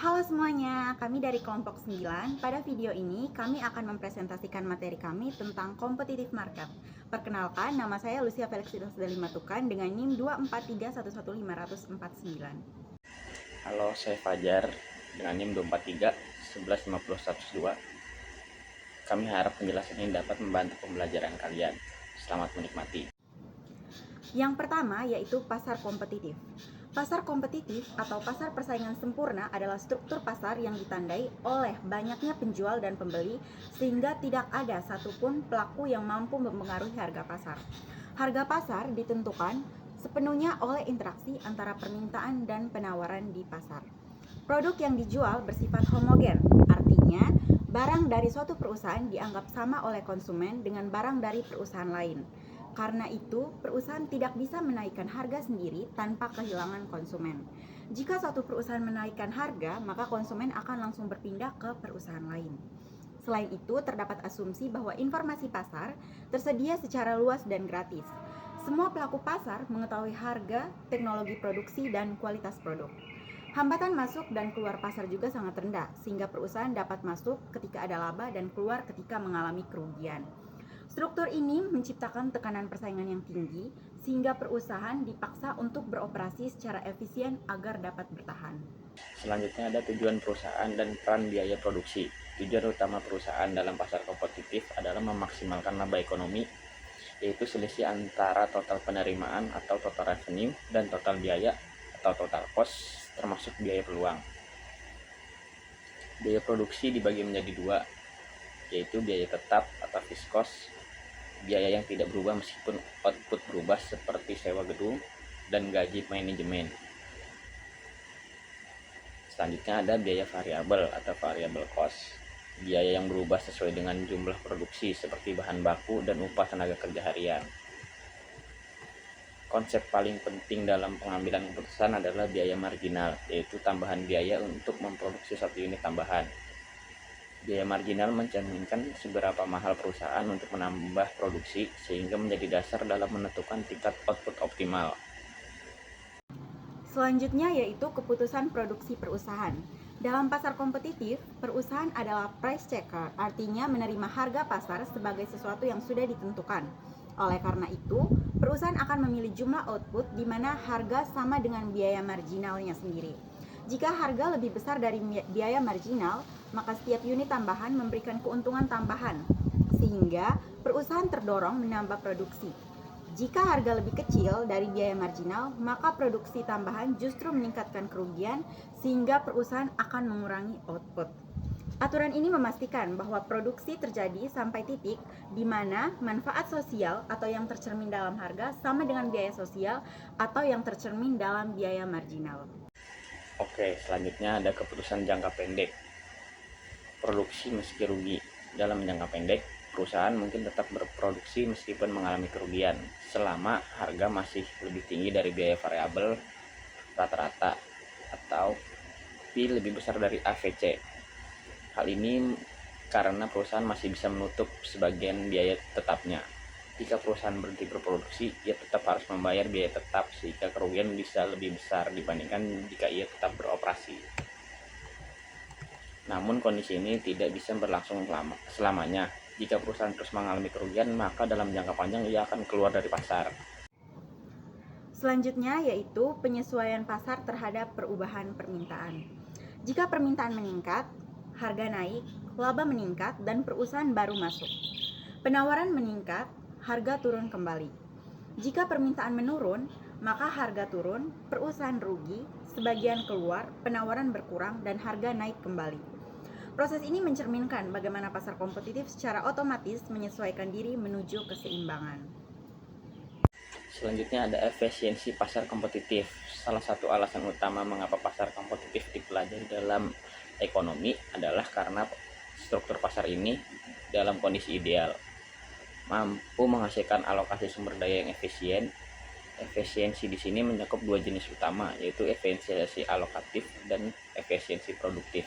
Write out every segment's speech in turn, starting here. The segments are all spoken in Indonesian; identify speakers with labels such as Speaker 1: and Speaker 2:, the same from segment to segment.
Speaker 1: Halo semuanya, kami dari kelompok 9. Pada video ini, kami akan mempresentasikan materi kami tentang competitive market. Perkenalkan, nama saya Lucia Felixitas Dali Matukan dengan NIM 243111549.
Speaker 2: Halo, saya Fajar dengan NIM 243 1150 Kami harap penjelasan ini dapat membantu pembelajaran kalian. Selamat menikmati.
Speaker 1: Yang pertama yaitu pasar kompetitif. Pasar kompetitif atau pasar persaingan sempurna adalah struktur pasar yang ditandai oleh banyaknya penjual dan pembeli sehingga tidak ada satupun pelaku yang mampu mempengaruhi harga pasar. Harga pasar ditentukan sepenuhnya oleh interaksi antara permintaan dan penawaran di pasar. Produk yang dijual bersifat homogen, artinya barang dari suatu perusahaan dianggap sama oleh konsumen dengan barang dari perusahaan lain. Karena itu, perusahaan tidak bisa menaikkan harga sendiri tanpa kehilangan konsumen. Jika suatu perusahaan menaikkan harga, maka konsumen akan langsung berpindah ke perusahaan lain. Selain itu, terdapat asumsi bahwa informasi pasar tersedia secara luas dan gratis. Semua pelaku pasar mengetahui harga, teknologi produksi, dan kualitas produk. Hambatan masuk dan keluar pasar juga sangat rendah, sehingga perusahaan dapat masuk ketika ada laba dan keluar ketika mengalami kerugian. Struktur ini menciptakan tekanan persaingan yang tinggi, sehingga perusahaan dipaksa untuk beroperasi secara efisien agar dapat bertahan.
Speaker 2: Selanjutnya ada tujuan perusahaan dan peran biaya produksi. Tujuan utama perusahaan dalam pasar kompetitif adalah memaksimalkan laba ekonomi, yaitu selisih antara total penerimaan atau total revenue dan total biaya atau total cost termasuk biaya peluang. Biaya produksi dibagi menjadi dua, yaitu biaya tetap atau fixed cost, biaya yang tidak berubah meskipun output berubah seperti sewa gedung dan gaji manajemen. Selanjutnya ada biaya variabel atau variable cost, biaya yang berubah sesuai dengan jumlah produksi seperti bahan baku dan upah tenaga kerja harian. Konsep paling penting dalam pengambilan keputusan adalah biaya marginal, yaitu tambahan biaya untuk memproduksi satu unit tambahan. Biaya marginal mencerminkan seberapa mahal perusahaan untuk menambah produksi sehingga menjadi dasar dalam menentukan tingkat output optimal.
Speaker 1: Selanjutnya yaitu keputusan produksi perusahaan. Dalam pasar kompetitif, perusahaan adalah price checker, artinya menerima harga pasar sebagai sesuatu yang sudah ditentukan. Oleh karena itu, perusahaan akan memilih jumlah output di mana harga sama dengan biaya marginalnya sendiri. Jika harga lebih besar dari biaya marginal, maka setiap unit tambahan memberikan keuntungan tambahan, sehingga perusahaan terdorong menambah produksi. Jika harga lebih kecil dari biaya marginal, maka produksi tambahan justru meningkatkan kerugian sehingga perusahaan akan mengurangi output. Aturan ini memastikan bahwa produksi terjadi sampai titik di mana manfaat sosial atau yang tercermin dalam harga sama dengan biaya sosial atau yang tercermin dalam biaya marginal.
Speaker 2: Oke, selanjutnya ada keputusan jangka pendek. Produksi meski rugi. Dalam jangka pendek, perusahaan mungkin tetap berproduksi meskipun mengalami kerugian selama harga masih lebih tinggi dari biaya variabel rata-rata atau fee lebih besar dari AVC. Hal ini karena perusahaan masih bisa menutup sebagian biaya tetapnya. Jika perusahaan berhenti berproduksi, ia tetap harus membayar biaya tetap sehingga kerugian bisa lebih besar dibandingkan jika ia tetap beroperasi. Namun kondisi ini tidak bisa berlangsung selamanya. Jika perusahaan terus mengalami kerugian, maka dalam jangka panjang ia akan keluar dari pasar.
Speaker 1: Selanjutnya yaitu penyesuaian pasar terhadap perubahan permintaan. Jika permintaan meningkat, harga naik, laba meningkat, dan perusahaan baru masuk. Penawaran meningkat, harga turun kembali. Jika permintaan menurun, maka harga turun, perusahaan rugi, sebagian keluar, penawaran berkurang, dan harga naik kembali. Proses ini mencerminkan bagaimana pasar kompetitif secara otomatis menyesuaikan diri menuju keseimbangan.
Speaker 2: Selanjutnya ada efisiensi pasar kompetitif. Salah satu alasan utama mengapa pasar kompetitif dipelajari dalam ekonomi adalah karena struktur pasar ini dalam kondisi ideal mampu menghasilkan alokasi sumber daya yang efisien. Efisiensi di sini mencakup dua jenis utama, yaitu efisiensi alokatif dan efisiensi produktif.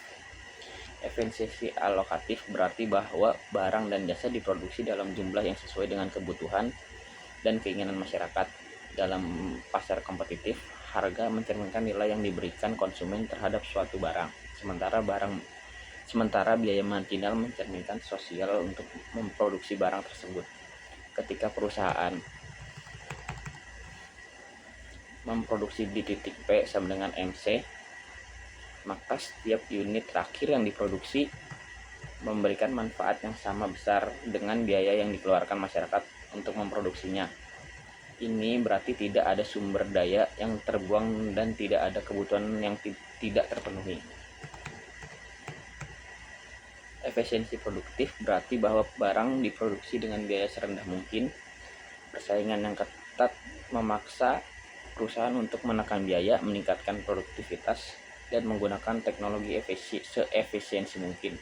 Speaker 2: Efisiensi alokatif berarti bahwa barang dan jasa diproduksi dalam jumlah yang sesuai dengan kebutuhan dan keinginan masyarakat. Dalam pasar kompetitif, harga mencerminkan nilai yang diberikan konsumen terhadap suatu barang. sementara biaya marginal mencerminkan sosial untuk memproduksi barang tersebut. Ketika perusahaan memproduksi di titik P sama dengan MC, maka setiap unit terakhir yang diproduksi memberikan manfaat yang sama besar dengan biaya yang dikeluarkan masyarakat untuk memproduksinya. Ini berarti tidak ada sumber daya yang terbuang dan tidak ada kebutuhan yang tidak terpenuhi. Efisiensi produktif berarti bahwa barang diproduksi dengan biaya serendah mungkin. Persaingan yang ketat memaksa perusahaan untuk menekan biaya, meningkatkan produktivitas, dan menggunakan teknologi seefisiensi mungkin.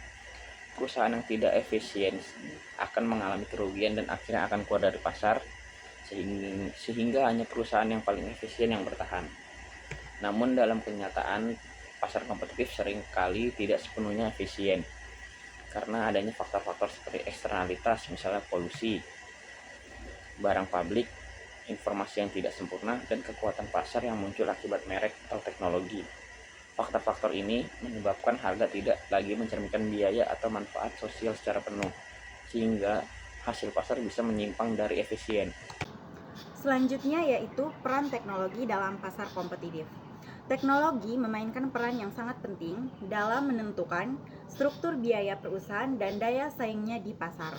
Speaker 2: Perusahaan yang tidak efisien akan mengalami kerugian dan akhirnya akan keluar dari pasar, sehingga hanya perusahaan yang paling efisien yang bertahan. Namun dalam kenyataan, pasar kompetitif seringkali tidak sepenuhnya efisien karena adanya faktor-faktor seperti eksternalitas, misalnya polusi, barang publik, informasi yang tidak sempurna, dan kekuatan pasar yang muncul akibat merek atau teknologi. Faktor-faktor ini menyebabkan harga tidak lagi mencerminkan biaya atau manfaat sosial secara penuh, sehingga hasil pasar bisa menyimpang dari efisien.
Speaker 1: Selanjutnya yaitu peran teknologi dalam pasar kompetitif. Teknologi memainkan peran yang sangat penting dalam menentukan struktur biaya perusahaan dan daya saingnya di pasar.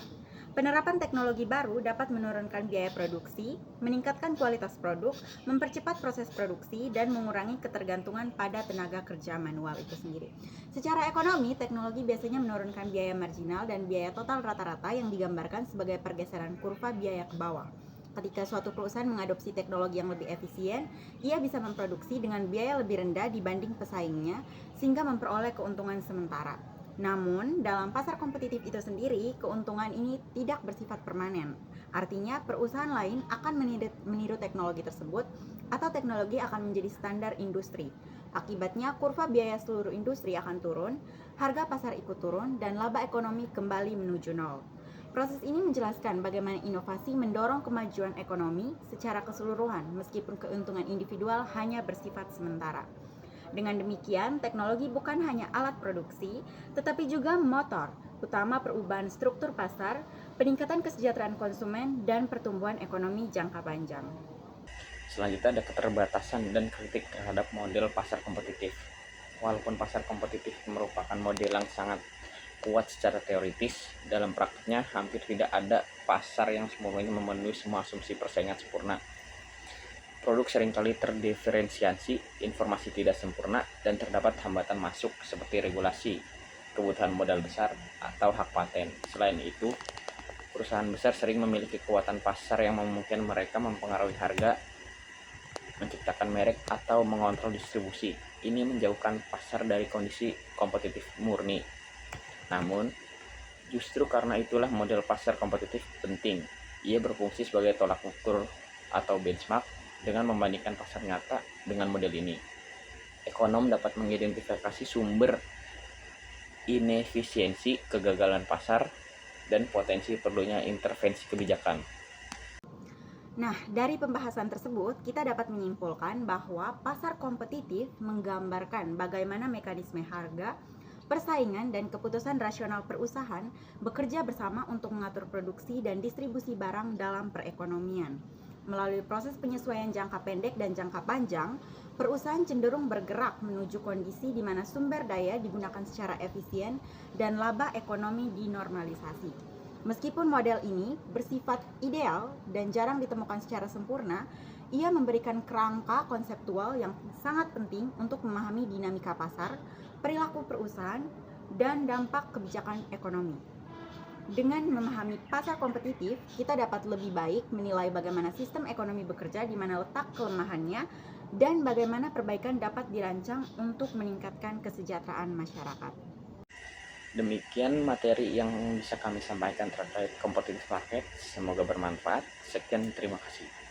Speaker 1: Penerapan teknologi baru dapat menurunkan biaya produksi, meningkatkan kualitas produk, mempercepat proses produksi, dan mengurangi ketergantungan pada tenaga kerja manual itu sendiri. Secara ekonomi, teknologi biasanya menurunkan biaya marginal dan biaya total rata-rata yang digambarkan sebagai pergeseran kurva biaya ke bawah. Ketika suatu perusahaan mengadopsi teknologi yang lebih efisien, ia bisa memproduksi dengan biaya lebih rendah dibanding pesaingnya, sehingga memperoleh keuntungan sementara. Namun, dalam pasar kompetitif itu sendiri, keuntungan ini tidak bersifat permanen. Artinya, perusahaan lain akan meniru teknologi tersebut, atau teknologi akan menjadi standar industri. Akibatnya, kurva biaya seluruh industri akan turun, harga pasar ikut turun, dan laba ekonomi kembali menuju nol. Proses ini menjelaskan bagaimana inovasi mendorong kemajuan ekonomi secara keseluruhan, meskipun keuntungan individual hanya bersifat sementara. Dengan demikian, teknologi bukan hanya alat produksi, tetapi juga motor, utama perubahan struktur pasar, peningkatan kesejahteraan konsumen, dan pertumbuhan ekonomi jangka panjang.
Speaker 2: Selanjutnya ada keterbatasan dan kritik terhadap model pasar kompetitif. Walaupun pasar kompetitif merupakan model yang sangat kuat secara teoritis, dalam praktiknya hampir tidak ada pasar yang semuanya memenuhi semua asumsi persaingan sempurna. Produk seringkali terdiferensiasi, informasi tidak sempurna, dan terdapat hambatan masuk seperti regulasi, kebutuhan modal besar, atau hak paten. Selain itu, perusahaan besar sering memiliki kekuatan pasar yang memungkinkan mereka mempengaruhi harga, menciptakan merek, atau mengontrol distribusi. Ini menjauhkan pasar dari kondisi kompetitif murni. Namun, justru karena itulah model pasar kompetitif penting. Ia berfungsi sebagai tolak ukur atau benchmark dengan membandingkan pasar nyata dengan model ini. Ekonom dapat mengidentifikasi sumber inefisiensi, kegagalan pasar, dan potensi perlunya intervensi kebijakan.
Speaker 1: Nah, dari pembahasan tersebut, kita dapat menyimpulkan bahwa pasar kompetitif menggambarkan bagaimana mekanisme harga, persaingan, dan keputusan rasional perusahaan bekerja bersama untuk mengatur produksi dan distribusi barang dalam perekonomian. Melalui proses penyesuaian jangka pendek dan jangka panjang, perusahaan cenderung bergerak menuju kondisi di mana sumber daya digunakan secara efisien dan laba ekonomi dinormalisasi. Meskipun model ini bersifat ideal dan jarang ditemukan secara sempurna, ia memberikan kerangka konseptual yang sangat penting untuk memahami dinamika pasar, perilaku perusahaan, dan dampak kebijakan ekonomi. Dengan memahami pasar kompetitif, kita dapat lebih baik menilai bagaimana sistem ekonomi bekerja, di mana letak kelemahannya, dan bagaimana perbaikan dapat dirancang untuk meningkatkan kesejahteraan masyarakat.
Speaker 2: Demikian materi yang bisa kami sampaikan terkait competitive market. Semoga bermanfaat. Sekian, terima kasih.